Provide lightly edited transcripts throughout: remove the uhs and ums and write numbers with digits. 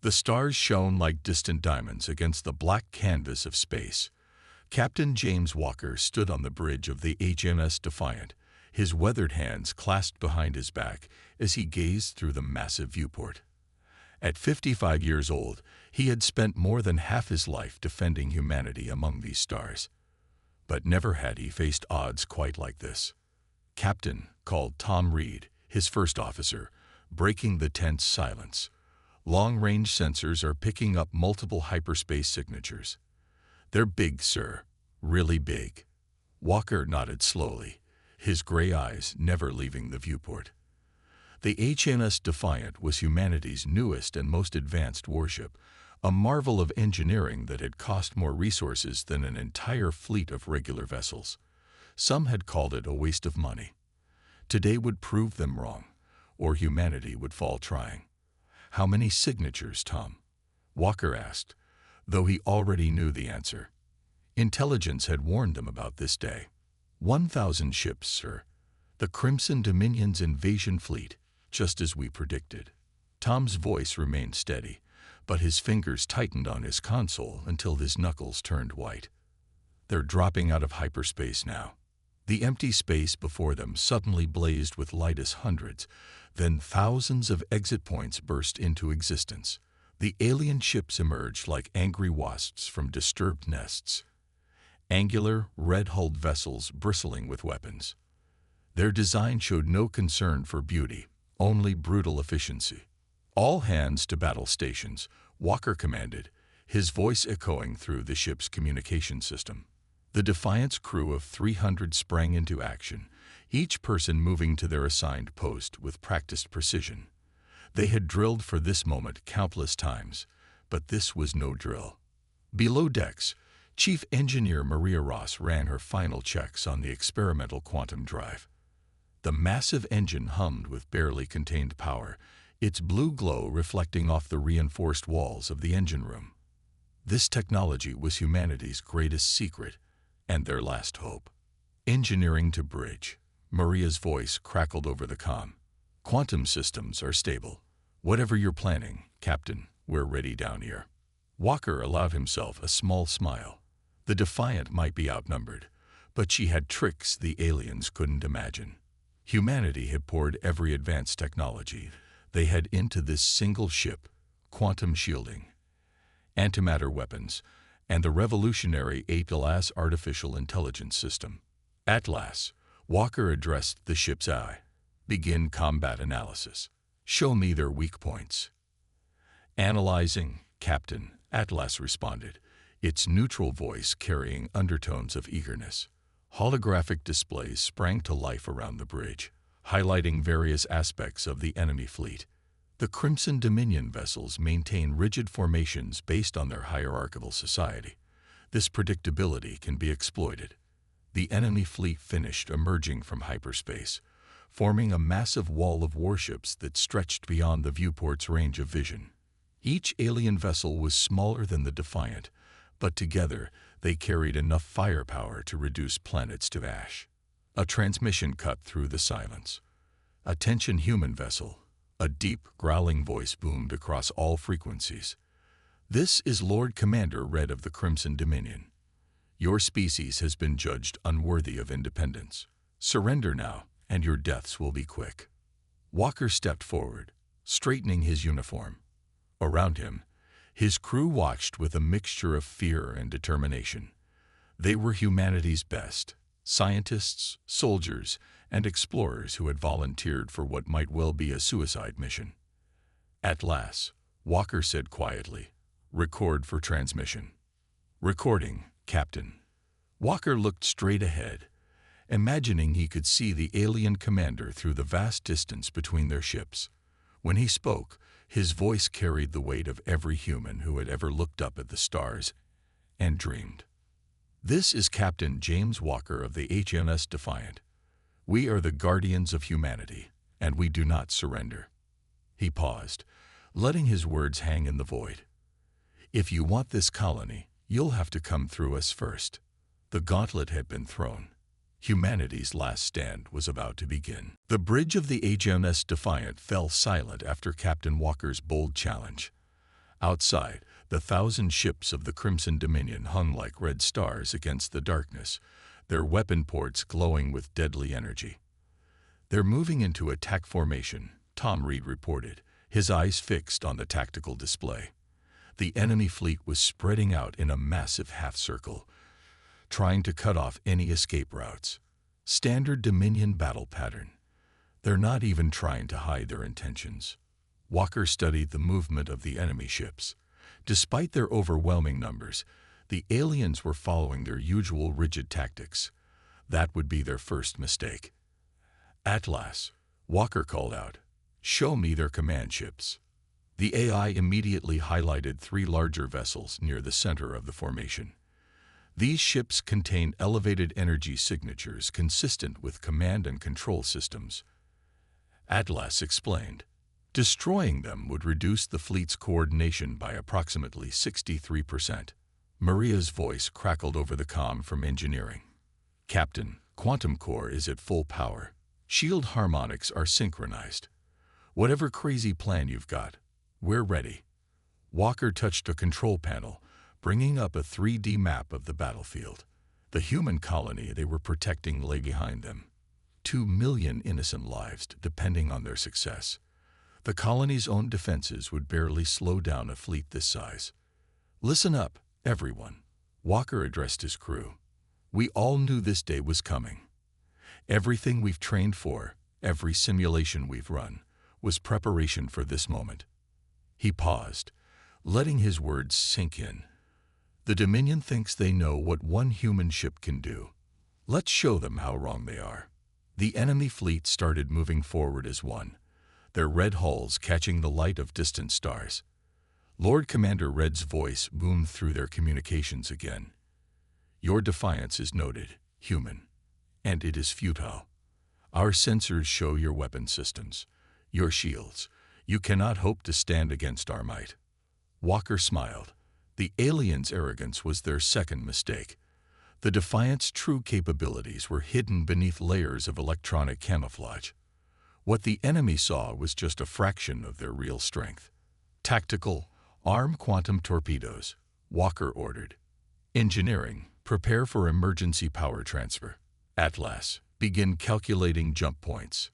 The stars shone like distant diamonds against the black canvas of space. Captain James Walker stood on the bridge of the HMS Defiant, his weathered hands clasped behind his back as he gazed through the massive viewport. At 55 years old, he had spent more than half his life defending humanity among these stars. But never had he faced odds quite like this. "Captain," called Tom Reed, his first officer, breaking the tense silence. "Long-range sensors are picking up multiple hyperspace signatures." "They're big, sir. Really big." Walker nodded slowly, his gray eyes never leaving the viewport. The HMS Defiant was humanity's newest and most advanced warship, a marvel of engineering that had cost more resources than an entire fleet of regular vessels. Some had called it a waste of money. Today would prove them wrong, or humanity would fall trying. "How many signatures, Tom?" Walker asked, though he already knew the answer. Intelligence had warned them about this day. 1,000 ships, sir. The Crimson Dominion's invasion fleet, just as we predicted. Tom's voice remained steady, but his fingers tightened on his console until his knuckles turned white. "They're dropping out of hyperspace now." The empty space before them suddenly blazed with light as hundreds, then thousands of exit points burst into existence. The alien ships emerged like angry wasps from disturbed nests. Angular, red-hulled vessels bristling with weapons. Their design showed no concern for beauty, only brutal efficiency. "All hands to battle stations," Walker commanded, his voice echoing through the ship's communication system. The Defiant's crew of 300 sprang into action, each person moving to their assigned post with practiced precision. They had drilled for this moment countless times, but this was no drill. Below decks, Chief Engineer Maria Ross ran her final checks on the experimental quantum drive. The massive engine hummed with barely contained power, its blue glow reflecting off the reinforced walls of the engine room. This technology was humanity's greatest secret and their last hope. "Engineering to bridge," Maria's voice crackled over the comm. "Quantum systems are stable. Whatever you're planning, Captain, we're ready down here." Walker allowed himself a small smile. The Defiant might be outnumbered, but she had tricks the aliens couldn't imagine. Humanity had poured every advanced technology they had into this single ship: quantum shielding, antimatter weapons, and the revolutionary Atlas artificial intelligence system. "Atlas," Walker addressed the ship's eye. "Begin combat analysis. Show me their weak points." "Analyzing, Captain," Atlas responded, its neutral voice carrying undertones of eagerness. Holographic displays sprang to life around the bridge, highlighting various aspects of the enemy fleet. The Crimson Dominion vessels maintain rigid formations based on their hierarchical society. This predictability can be exploited. The enemy fleet finished emerging from hyperspace, forming a massive wall of warships that stretched beyond the viewport's range of vision. Each alien vessel was smaller than the Defiant, but together they carried enough firepower to reduce planets to ash. A transmission cut through the silence. "Attention, human vessel." A deep, growling voice boomed across all frequencies. "This is Lord Commander Red of the Crimson Dominion. Your species has been judged unworthy of independence. Surrender now, and your deaths will be quick." Walker stepped forward, straightening his uniform. Around him, his crew watched with a mixture of fear and determination. They were humanity's best: scientists, soldiers, and explorers who had volunteered for what might well be a suicide mission. "At last," Walker said quietly, "record for transmission." "Recording, Captain." Walker looked straight ahead, imagining he could see the alien commander through the vast distance between their ships. When he spoke, his voice carried the weight of every human who had ever looked up at the stars and dreamed. "This is Captain James Walker of the HMS Defiant. We are the guardians of humanity, and we do not surrender." He paused, letting his words hang in the void. "If you want this colony, you'll have to come through us first." The gauntlet had been thrown. Humanity's last stand was about to begin. The bridge of the HMS Defiant fell silent after Captain Walker's bold challenge. Outside, the 1,000 ships of the Crimson Dominion hung like red stars against the darkness, their weapon ports glowing with deadly energy. "They're moving into attack formation," Tom Reed reported, his eyes fixed on the tactical display. The enemy fleet was spreading out in a massive half-circle, trying to cut off any escape routes. Standard Dominion battle pattern. They're not even trying to hide their intentions. Walker studied the movement of the enemy ships. Despite their overwhelming numbers, the aliens were following their usual rigid tactics. That would be their first mistake. "At last," Walker called out, "show me their command ships." The AI immediately highlighted 3 larger vessels near the center of the formation. These ships contain elevated energy signatures consistent with command and control systems. Atlas explained, "Destroying them would reduce the fleet's coordination by approximately 63%. Maria's voice crackled over the comm from engineering. "Captain, quantum core is at full power. Shield harmonics are synchronized. Whatever crazy plan you've got, we're ready." Walker touched a control panel, bringing up a 3D map of the battlefield. The human colony they were protecting lay behind them. 2 million innocent lives depending on their success. The colony's own defenses would barely slow down a fleet this size. "Listen up, everyone," Walker addressed his crew. "We all knew this day was coming. Everything we've trained for, every simulation we've run, was preparation for this moment." He paused, letting his words sink in. "The Dominion thinks they know what one human ship can do. Let's show them how wrong they are." The enemy fleet started moving forward as one, their red hulls catching the light of distant stars. Lord Commander Red's voice boomed through their communications again. "Your defiance is noted, human, and it is futile. Our sensors show your weapon systems, your shields. You cannot hope to stand against our might." Walker smiled. The aliens' arrogance was their second mistake. The Defiant's true capabilities were hidden beneath layers of electronic camouflage. What the enemy saw was just a fraction of their real strength. "Tactical, arm quantum torpedoes," Walker ordered. "Engineering, prepare for emergency power transfer. Atlas, begin calculating jump points."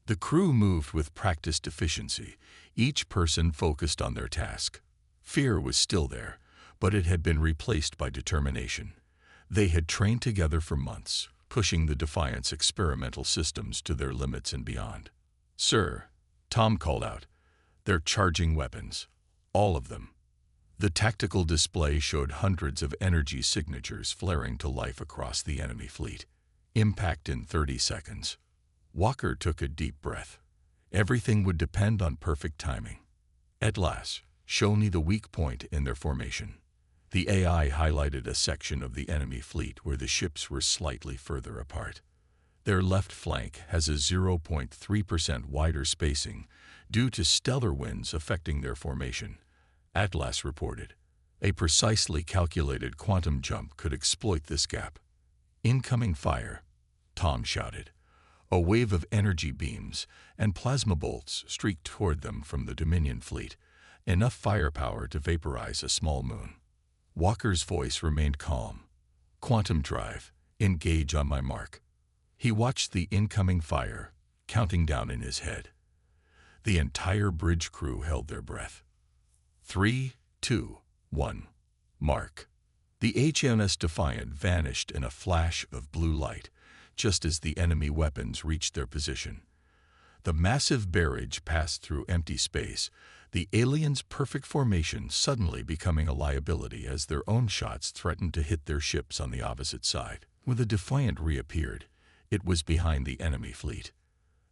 The crew moved with practiced efficiency, each person focused on their task. Fear was still there, but it had been replaced by determination. They had trained together for months, pushing the Defiant's experimental systems to their limits and beyond. "Sir," Tom called out, "they're charging weapons. All of them." The tactical display showed hundreds of energy signatures flaring to life across the enemy fleet. Impact in 30 seconds. Walker took a deep breath. Everything would depend on perfect timing. "At last, show me the weak point in their formation." The AI highlighted a section of the enemy fleet where the ships were slightly further apart. "Their left flank has a 0.3% wider spacing due to stellar winds affecting their formation," Atlas reported. "A precisely calculated quantum jump could exploit this gap." "Incoming fire," Tom shouted. A wave of energy beams and plasma bolts streaked toward them from the Dominion fleet, enough firepower to vaporize a small moon. Walker's voice remained calm. "Quantum drive, engage on my mark." He watched the incoming fire, counting down in his head. The entire bridge crew held their breath. 3, 2, 1, mark. The HMS Defiant vanished in a flash of blue light, just as the enemy weapons reached their position. The massive barrage passed through empty space, the aliens' perfect formation suddenly becoming a liability as their own shots threatened to hit their ships on the opposite side. When the Defiant reappeared, it was behind the enemy fleet.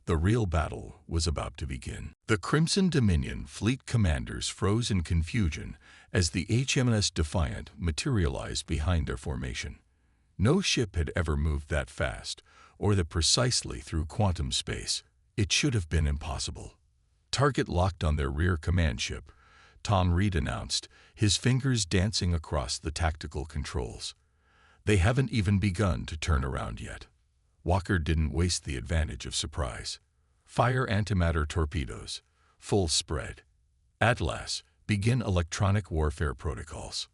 The real battle was about to begin. The Crimson Dominion fleet commanders froze in confusion as the HMS Defiant materialized behind their formation. No ship had ever moved that fast, or that precisely through quantum space. It should have been impossible. "Target locked on their rear command ship," Tom Reed announced, his fingers dancing across the tactical controls. "They haven't even begun to turn around yet." Walker didn't waste the advantage of surprise. "Fire antimatter torpedoes. Full spread. Atlas, Begin electronic warfare protocols.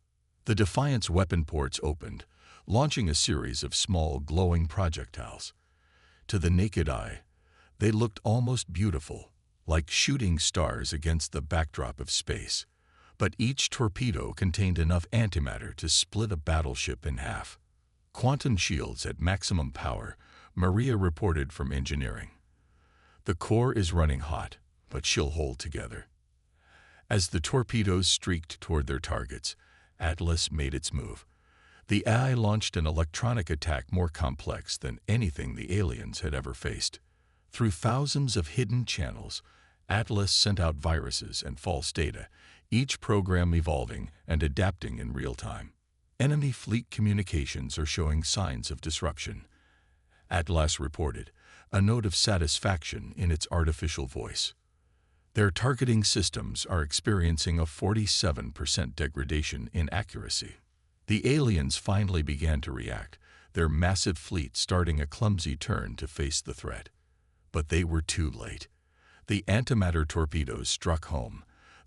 The Defiant's weapon ports opened, launching a series of small, glowing projectiles. To the naked eye, they looked almost beautiful, like shooting stars against the backdrop of space. But each torpedo contained enough antimatter to split a battleship in half. Quantum shields at maximum power, Maria reported from engineering. The core is running hot, but she'll hold together. As the torpedoes streaked toward their targets, Atlas made its move. The AI launched an electronic attack more complex than anything the aliens had ever faced. Through thousands of hidden channels, Atlas sent out viruses and false data, each program evolving and adapting in real time. Enemy fleet communications are showing signs of disruption. Atlas reported, a note of satisfaction in its artificial voice. Their targeting systems are experiencing a 47% degradation in accuracy. The aliens finally began to react, their massive fleet starting a clumsy turn to face the threat. But they were too late. The antimatter torpedoes struck home,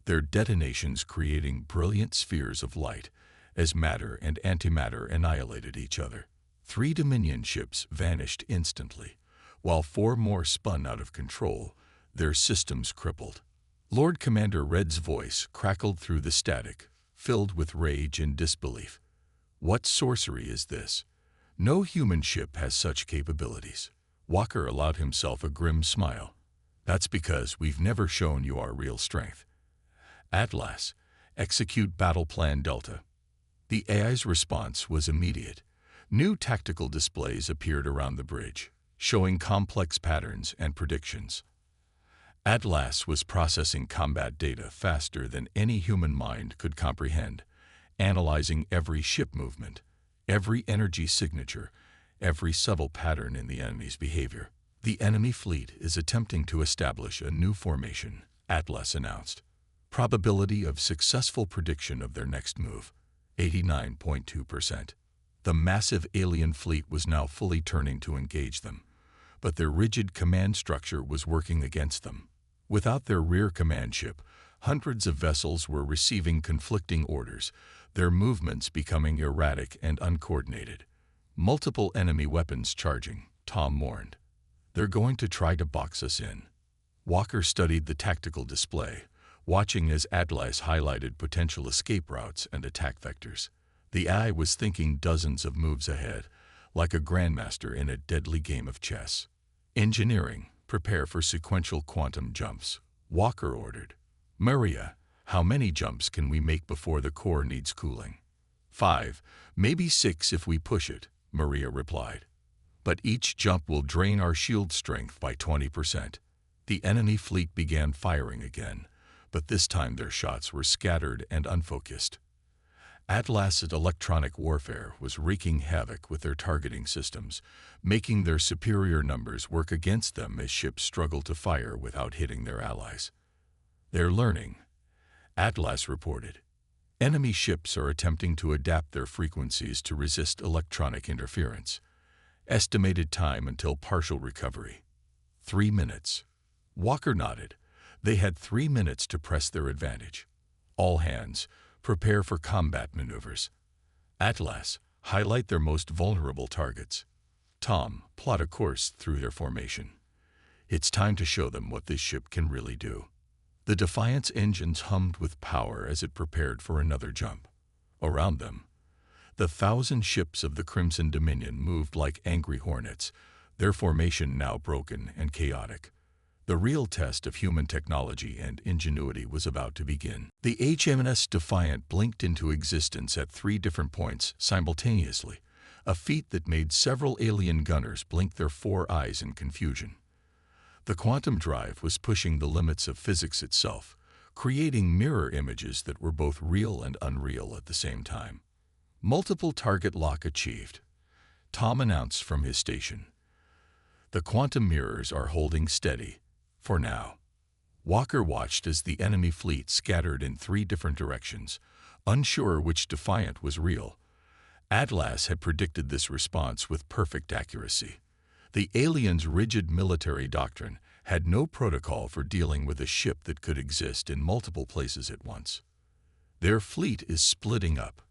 their detonations creating brilliant spheres of light as matter and antimatter annihilated each other. 3 Dominion ships vanished instantly, while 4 more spun out of control, their systems crippled. Lord Commander Red's voice crackled through the static, filled with rage and disbelief. What sorcery is this? No human ship has such capabilities. Walker allowed himself a grim smile. That's because we've never shown you our real strength. Atlas, execute Battle Plan Delta. The AI's response was immediate. New tactical displays appeared around the bridge, showing complex patterns and predictions. Atlas was processing combat data faster than any human mind could comprehend, analyzing every ship movement, every energy signature, every subtle pattern in the enemy's behavior. The enemy fleet is attempting to establish a new formation, Atlas announced. Probability of successful prediction of their next move, 89.2%. The massive alien fleet was now fully turning to engage them, but their rigid command structure was working against them. Without their rear command ship, hundreds of vessels were receiving conflicting orders, their movements becoming erratic and uncoordinated. Multiple enemy weapons charging, Tom mourned. They're going to try to box us in. Walker studied the tactical display, watching as Atlas highlighted potential escape routes and attack vectors. The AI was thinking dozens of moves ahead, like a grandmaster in a deadly game of chess. Engineering, prepare for sequential quantum jumps, Walker ordered. Maria, how many jumps can we make before the core needs cooling? 5, maybe 6 if we push it, Maria replied. But each jump will drain our shield strength by 20%. The enemy fleet began firing again, but this time their shots were scattered and unfocused. Atlas's electronic warfare was wreaking havoc with their targeting systems, making their superior numbers work against them as ships struggled to fire without hitting their allies. They're learning, Atlas reported. Enemy ships are attempting to adapt their frequencies to resist electronic interference. Estimated time until partial recovery, 3 minutes. Walker nodded. They had 3 minutes to press their advantage. All hands, prepare for combat maneuvers. Atlas, highlight their most vulnerable targets. Tom, plot a course through their formation. It's time to show them what this ship can really do. The Defiant's engines hummed with power as it prepared for another jump. Around them, the 1,000 ships of the Crimson Dominion moved like angry hornets, their formation now broken and chaotic. The real test of human technology and ingenuity was about to begin. The HMS Defiant blinked into existence at 3 different points simultaneously, a feat that made several alien gunners blink their 4 eyes in confusion. The quantum drive was pushing the limits of physics itself, creating mirror images that were both real and unreal at the same time. Multiple target lock achieved, Tom announced from his station. The quantum mirrors are holding steady, for now. Walker watched as the enemy fleet scattered in 3 different directions, unsure which Defiant was real. Atlas had predicted this response with perfect accuracy. The aliens' rigid military doctrine had no protocol for dealing with a ship that could exist in multiple places at once. Their fleet is splitting up,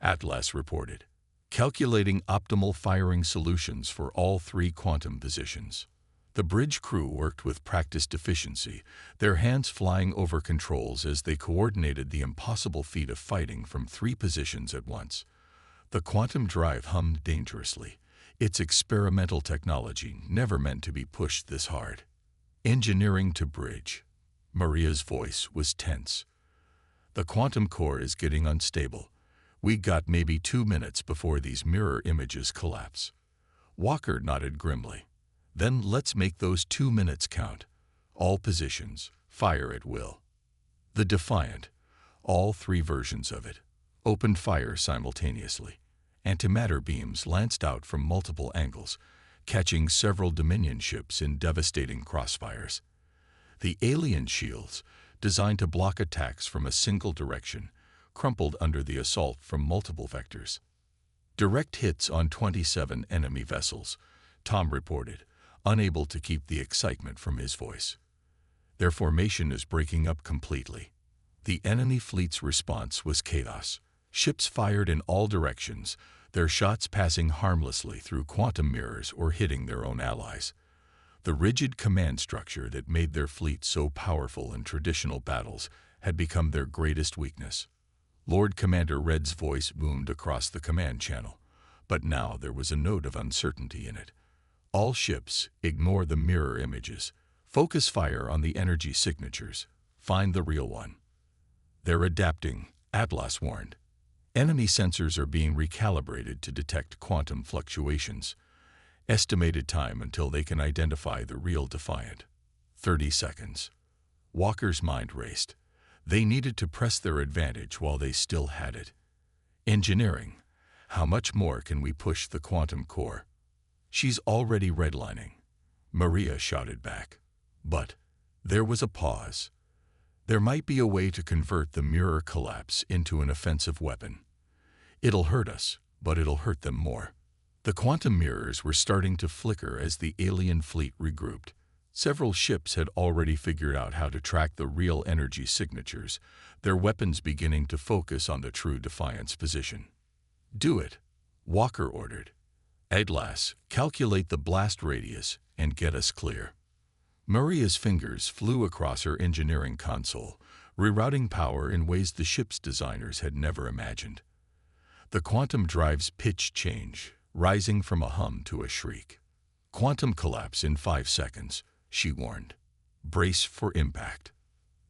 Atlas reported, calculating optimal firing solutions for all three quantum positions. The bridge crew worked with practiced efficiency, their hands flying over controls as they coordinated the impossible feat of fighting from three positions at once. The quantum drive hummed dangerously, its experimental technology never meant to be pushed this hard. Engineering to bridge. Maria's voice was tense. The quantum core is getting unstable. We got maybe 2 minutes before these mirror images collapse. Walker nodded grimly. Then let's make those 2 minutes count. All positions, fire at will. The Defiant, all three versions of it, opened fire simultaneously. Antimatter beams lanced out from multiple angles, catching several Dominion ships in devastating crossfires. The alien shields, designed to block attacks from a single direction, crumpled under the assault from multiple vectors. Direct hits on 27 enemy vessels, Tom reported, unable to keep the excitement from his voice. Their formation is breaking up completely. The enemy fleet's response was chaos. Ships fired in all directions, their shots passing harmlessly through quantum mirrors or hitting their own allies. The rigid command structure that made their fleet so powerful in traditional battles had become their greatest weakness. Lord Commander Red's voice boomed across the command channel, but now there was a note of uncertainty in it. All ships, ignore the mirror images. Focus fire on the energy signatures. Find the real one. They're adapting, Atlas warned. Enemy sensors are being recalibrated to detect quantum fluctuations. Estimated time until they can identify the real Defiant. 30 seconds. Walker's mind raced. They needed to press their advantage while they still had it. Engineering. How much more can we push the quantum core? She's already redlining, Maria shouted back. But there was a pause. There might be a way to convert the mirror collapse into an offensive weapon. It'll hurt us, but it'll hurt them more. The quantum mirrors were starting to flicker as the alien fleet regrouped. Several ships had already figured out how to track the real energy signatures, their weapons beginning to focus on the true Defiant's position. Do it, Walker ordered. Atlas, calculate the blast radius and get us clear. Maria's fingers flew across her engineering console, rerouting power in ways the ship's designers had never imagined. The quantum drive's pitch change, rising from a hum to a shriek. Quantum collapse in 5 seconds, she warned. Brace for impact.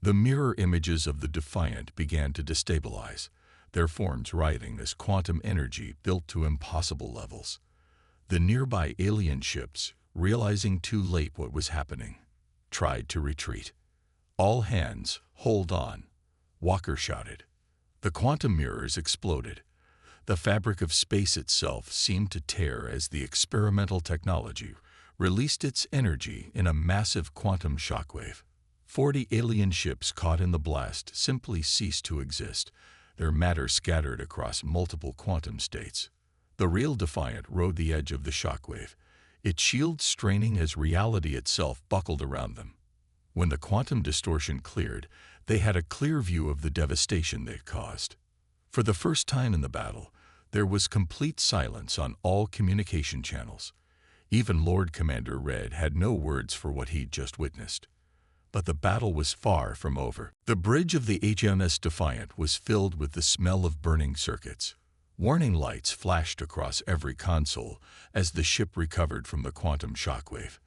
The mirror images of the Defiant began to destabilize, their forms writhing as quantum energy built to impossible levels. The nearby alien ships, realizing too late what was happening, tried to retreat. All hands, hold on, Walker shouted. The quantum mirrors exploded. The fabric of space itself seemed to tear as the experimental technology released its energy in a massive quantum shockwave. 40 alien ships caught in the blast simply ceased to exist, their matter scattered across multiple quantum states. The real Defiant rode the edge of the shockwave, its shield straining as reality itself buckled around them. When the quantum distortion cleared, they had a clear view of the devastation they'd caused. For the first time in the battle, there was complete silence on all communication channels. Even Lord Commander Red had no words for what he'd just witnessed. But the battle was far from over. The bridge of the HMS Defiant was filled with the smell of burning circuits. Warning lights flashed across every console as the ship recovered from the quantum shockwave.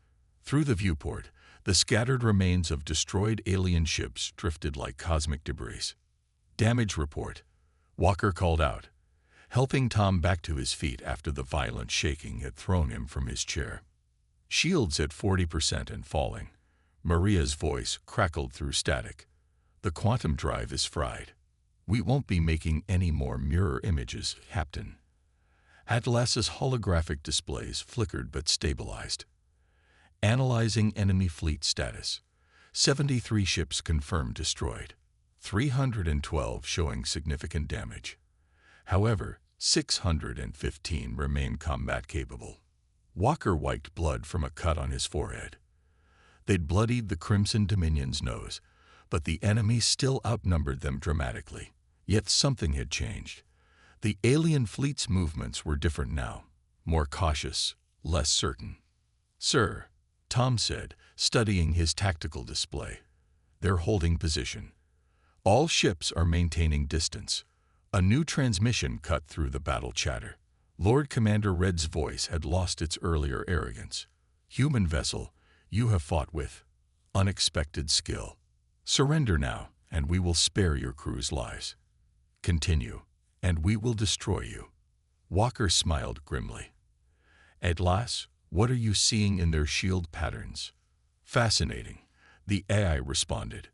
Through the viewport, the scattered remains of destroyed alien ships drifted like cosmic debris. Damage report, Walker called out, helping Tom back to his feet after the violent shaking had thrown him from his chair. Shields at 40% and falling. Maria's voice crackled through static. The quantum drive is fried. We won't be making any more mirror images, Captain. Atlas's holographic displays flickered but stabilized. Analyzing enemy fleet status. 73 ships confirmed destroyed. 312 showing significant damage. However, 615 remain combat capable. Walker wiped blood from a cut on his forehead. They'd bloodied the Crimson Dominion's nose, but the enemy still outnumbered them dramatically. Yet something had changed. The alien fleet's movements were different now, more cautious, less certain. "Sir," Tom said, studying his tactical display. "They're holding position. All ships are maintaining distance." A new transmission cut through the battle chatter. Lord Commander Red's voice had lost its earlier arrogance. "Human vessel, you have fought with unexpected skill. Surrender now, and we will spare your crew's lives. Continue, and we will destroy you." Walker smiled grimly. "Atlas, what are you seeing in their shield patterns?" "Fascinating," the AI responded.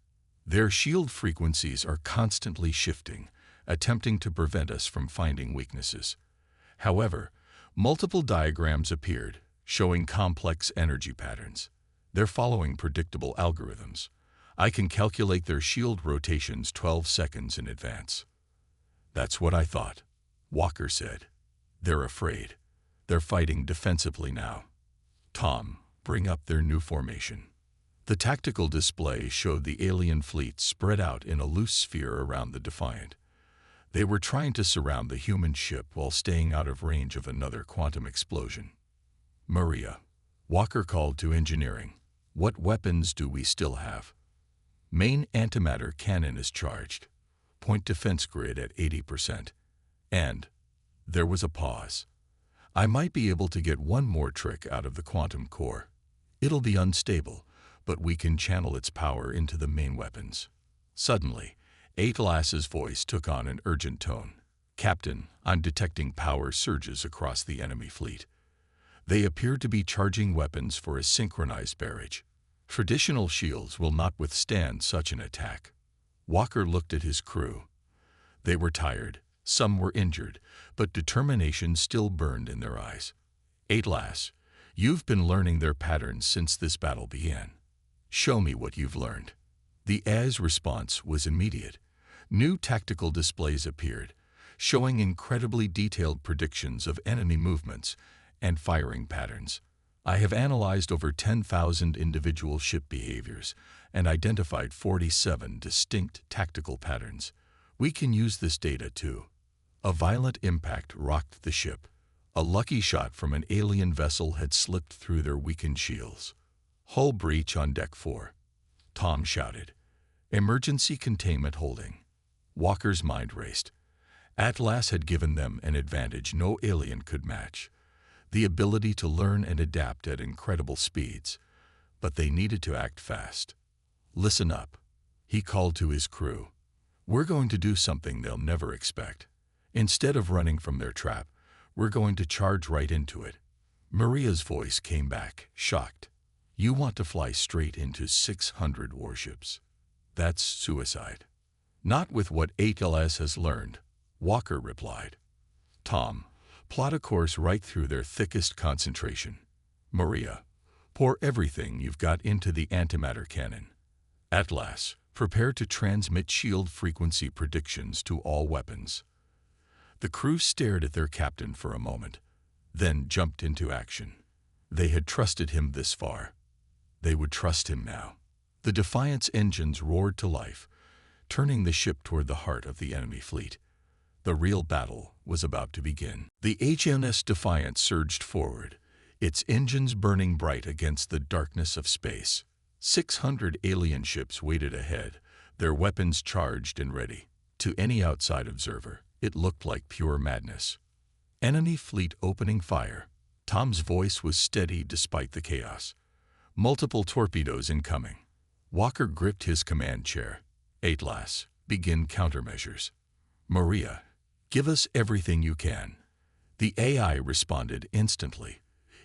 "Their shield frequencies are constantly shifting, attempting to prevent us from finding weaknesses. However, multiple diagrams appeared, showing complex energy patterns. They're following predictable algorithms. I can calculate their shield rotations 12 seconds in advance." "That's what I thought," Walker said. "They're afraid. They're fighting defensively now." "Tom, bring up their new formation." The tactical display showed the alien fleet spread out in a loose sphere around the Defiant. They were trying to surround the human ship while staying out of range of another quantum explosion. "Maria," Walker called to engineering, "what weapons do we still have?" "Main antimatter cannon is charged. Point defense grid at 80%. And," there was a pause, "I might be able to get one more trick out of the quantum core. It'll be unstable, but we can channel its power into the main weapons." Suddenly, Atlas's voice took on an urgent tone. "Captain, I'm detecting power surges across the enemy fleet. They appear to be charging weapons for a synchronized barrage. Traditional shields will not withstand such an attack." Walker looked at his crew. They were tired, some were injured, but determination still burned in their eyes. "Atlas, you've been learning their patterns since this battle began. Show me what you've learned." The AI's response was immediate. New tactical displays appeared, showing incredibly detailed predictions of enemy movements and firing patterns. "I have analyzed over 10,000 individual ship behaviors and identified 47 distinct tactical patterns. We can use this data too." A violent impact rocked the ship. A lucky shot from an alien vessel had slipped through their weakened shields. "Hull breach on deck 4. Tom shouted. "Emergency containment holding." Walker's mind raced. Atlas had given them an advantage no alien could match. The ability to learn and adapt at incredible speeds. But they needed to act fast. "Listen up," he called to his crew. "We're going to do something they'll never expect. Instead of running from their trap, we're going to charge right into it." Maria's voice came back, shocked. "You want to fly straight into 600 warships? That's suicide." "Not with what ATLS has learned," Walker replied. "Tom, plot a course right through their thickest concentration. Maria, pour everything you've got into the antimatter cannon. Atlas, prepare to transmit shield frequency predictions to all weapons." The crew stared at their captain for a moment, then jumped into action. They had trusted him this far. They would trust him now. The Defiant's engines roared to life, turning the ship toward the heart of the enemy fleet. The real battle was about to begin. The HMS Defiant surged forward, its engines burning bright against the darkness of space. 600 alien ships waited ahead, their weapons charged and ready. To any outside observer, it looked like pure madness. Enemy fleet opening fire. Tom's voice was steady despite the chaos. Multiple torpedoes incoming. Walker gripped his command chair. "Atlas, begin countermeasures." "Maria, give us everything you can." The AI responded instantly,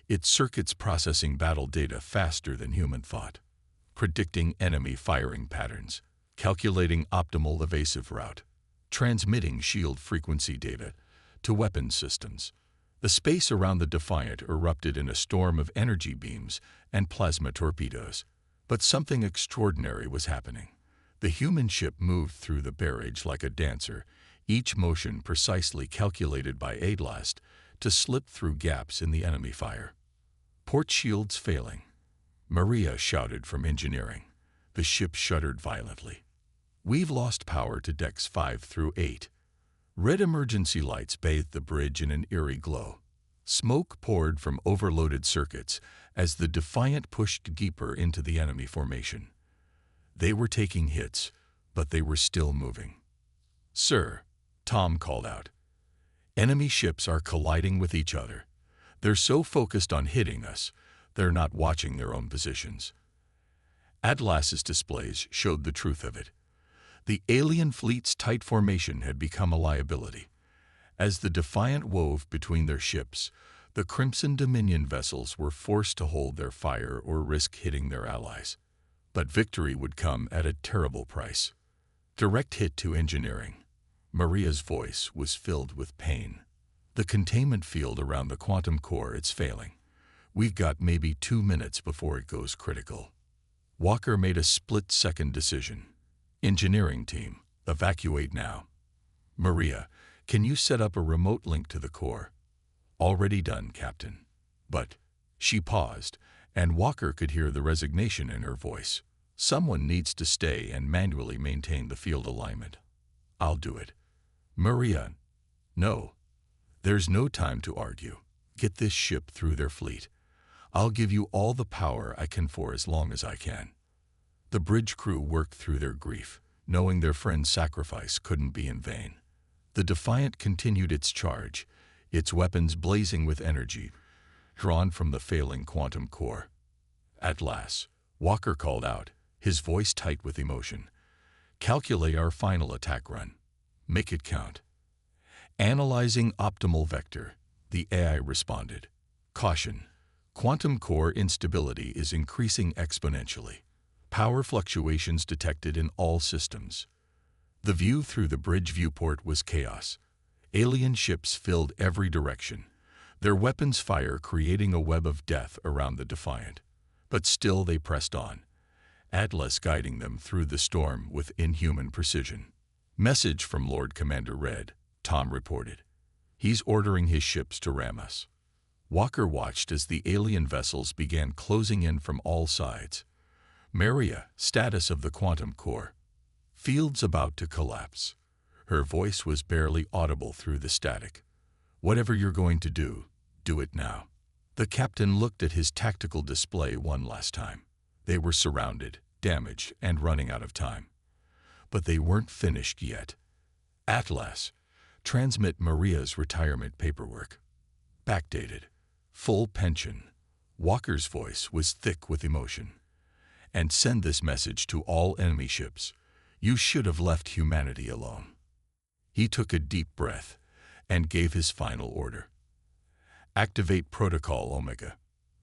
its circuits processing battle data faster than human thought, predicting enemy firing patterns, calculating optimal evasive route, transmitting shield frequency data to weapons systems. The space around the Defiant erupted in a storm of energy beams and plasma torpedoes. But something extraordinary was happening. The human ship moved through the barrage like a dancer, each motion precisely calculated by Atlas to slip through gaps in the enemy fire. "Port shields failing," Maria shouted from engineering. The ship shuddered violently. We've lost power to decks 5 through 8. Red emergency lights bathed the bridge in an eerie glow. Smoke poured from overloaded circuits as the Defiant pushed deeper into the enemy formation. They were taking hits, but they were still moving. "Sir," Tom called out, "enemy ships are colliding with each other. They're so focused on hitting us, they're not watching their own positions." Atlas's displays showed the truth of it. The alien fleet's tight formation had become a liability. As the Defiant wove between their ships, the Crimson Dominion vessels were forced to hold their fire or risk hitting their allies. But victory would come at a terrible price. Direct hit to engineering. Maria's voice was filled with pain. "The containment field around the quantum core, it's failing. We've got maybe 2 minutes before it goes critical." Walker made a split-second decision. "Engineering team, evacuate now." "Maria, can you set up a remote link to the core?" "Already done, Captain." "But—" She paused, and Walker could hear the resignation in her voice. "Someone needs to stay and manually maintain the field alignment." "I'll do it." "Maria." "No. There's no time to argue. Get this ship through their fleet. I'll give you all the power I can for as long as I can." The bridge crew worked through their grief, knowing their friend's sacrifice couldn't be in vain. The Defiant continued its charge, its weapons blazing with energy, drawn from the failing quantum core. "Atlas," Walker called out, his voice tight with emotion. "Calculate our final attack run. Make it count." "Analyzing optimal vector," the AI responded. "Caution. Quantum core instability is increasing exponentially. Power fluctuations detected in all systems." The view through the bridge viewport was chaos. Alien ships filled every direction, their weapons fire creating a web of death around the Defiant. But still they pressed on, Atlas guiding them through the storm with inhuman precision. "Message from Lord Commander Red," Tom reported. "He's ordering his ships to ram us." Walker watched as the alien vessels began closing in from all sides. "Maria, status of the quantum core." "Field's about to collapse." Her voice was barely audible through the static. "Whatever you're going to do it now." The captain looked at his tactical display one last time. They were surrounded, damaged, and running out of time. But they weren't finished yet. "Atlas, transmit Maria's retirement paperwork. Backdated. Full pension." Walker's voice was thick with emotion. "And send this message to all enemy ships. You should have left humanity alone." He took a deep breath and gave his final order. "Activate Protocol Omega."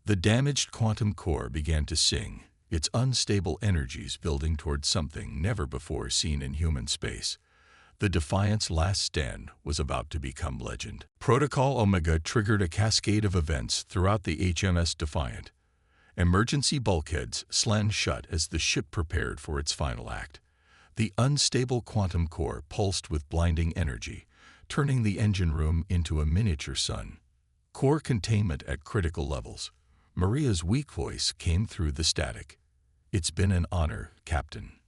The damaged quantum core began to sing, its unstable energies building towards something never before seen in human space. The Defiant's last stand was about to become legend. Protocol Omega triggered a cascade of events throughout the HMS Defiant. Emergency bulkheads slammed shut as the ship prepared for its final act. The unstable quantum core pulsed with blinding energy, turning the engine room into a miniature sun. Core containment at critical levels. Maria's weak voice came through the static. "It's been an honor, Captain."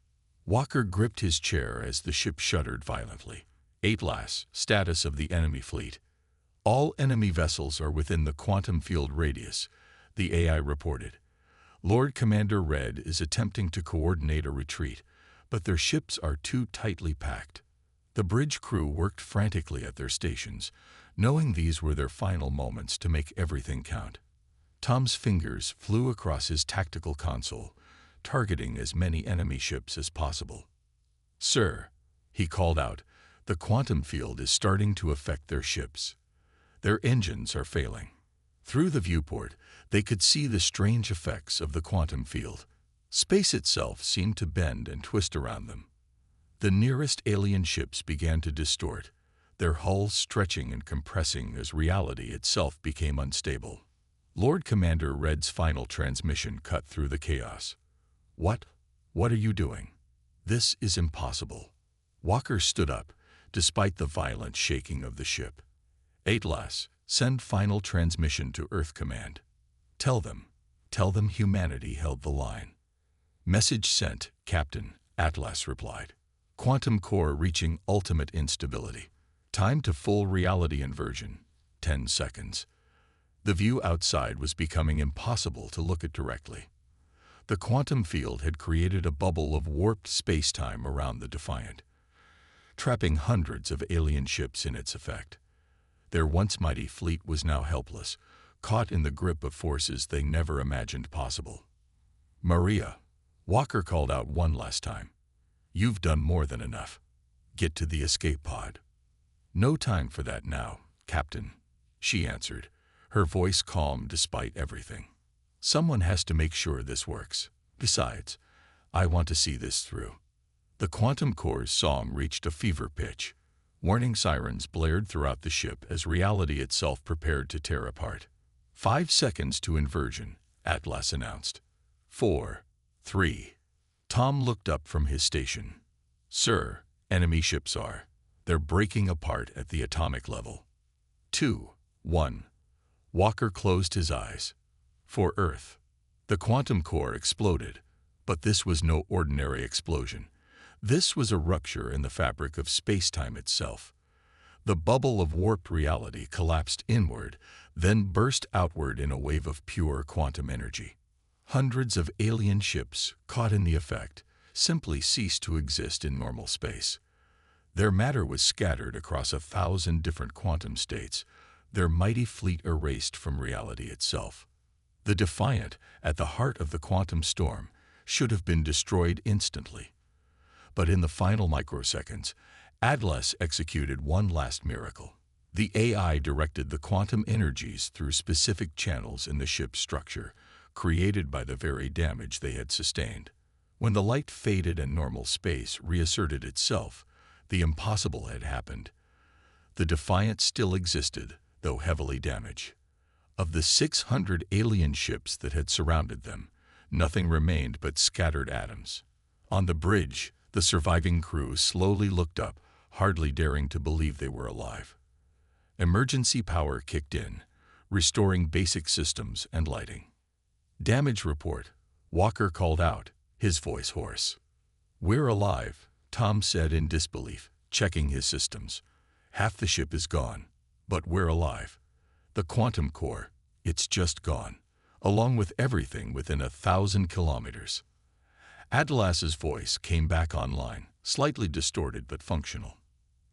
Walker gripped his chair as the ship shuddered violently. "Atlas, status of the enemy fleet." "All enemy vessels are within the quantum field radius," the AI reported. "Lord Commander Red is attempting to coordinate a retreat, but their ships are too tightly packed." The bridge crew worked frantically at their stations, knowing these were their final moments to make everything count. Tom's fingers flew across his tactical console, targeting as many enemy ships as possible. "Sir," he called out, "the quantum field is starting to affect their ships. Their engines are failing." Through the viewport, they could see the strange effects of the quantum field. Space itself seemed to bend and twist around them. The nearest alien ships began to distort, their hulls stretching and compressing as reality itself became unstable. Lord Commander Red's final transmission cut through the chaos. What are you doing? This is impossible." Walker stood up, despite the violent shaking of the ship. "Atlas, send final transmission to Earth Command. Tell them humanity held the line." "Message sent, Captain," Atlas replied. Quantum core reaching ultimate instability. Time to full reality inversion, 10 seconds. The view outside was becoming impossible to look at directly. The quantum field had created a bubble of warped space-time around the Defiant, trapping hundreds of alien ships in its effect. Their once mighty fleet was now helpless, caught in the grip of forces they never imagined possible. "Maria," Walker called out one last time. "You've done more than enough. Get to the escape pod." "No time for that now, Captain," she answered, her voice calm despite everything. "Someone has to make sure this works. Besides, I want to see this through." The quantum core's song reached a fever pitch. Warning sirens blared throughout the ship as reality itself prepared to tear apart. 5 seconds to inversion, Atlas announced. 4, 3. Tom looked up from his station. "Sir, enemy ships are. They're breaking apart at the atomic level." 2, 1. Walker closed his eyes. For Earth. The quantum core exploded, but this was no ordinary explosion. This was a rupture in the fabric of space-time itself. The bubble of warped reality collapsed inward, then burst outward in a wave of pure quantum energy. Hundreds of alien ships, caught in the effect, simply ceased to exist in normal space. Their matter was scattered across 1,000 different quantum states, their mighty fleet erased from reality itself. The Defiant, at the heart of the quantum storm, should have been destroyed instantly. But in the final microseconds, Atlas executed one last miracle. The AI directed the quantum energies through specific channels in the ship's structure, created by the very damage they had sustained. When the light faded and normal space reasserted itself, the impossible had happened. The Defiant still existed, though heavily damaged. Of the 600 alien ships that had surrounded them, nothing remained but scattered atoms. On the bridge, the surviving crew slowly looked up, hardly daring to believe they were alive. Emergency power kicked in, restoring basic systems and lighting. "Damage report," Walker called out, his voice hoarse. "We're alive," Tom said in disbelief, checking his systems. "Half the ship is gone, but we're alive. The quantum core, it's just gone, along with everything within 1,000 kilometers." Atlas's voice came back online, slightly distorted but functional.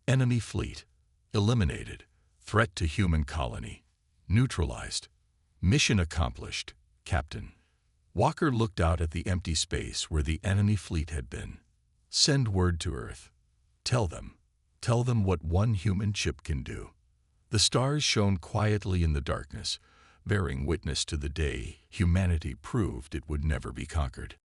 "Enemy fleet. Eliminated. Threat to human colony. Neutralized. Mission accomplished, Captain." Walker looked out at the empty space where the enemy fleet had been. "Send word to Earth. Tell them what one human chip can do." The stars shone quietly in the darkness, bearing witness to the day humanity proved it would never be conquered.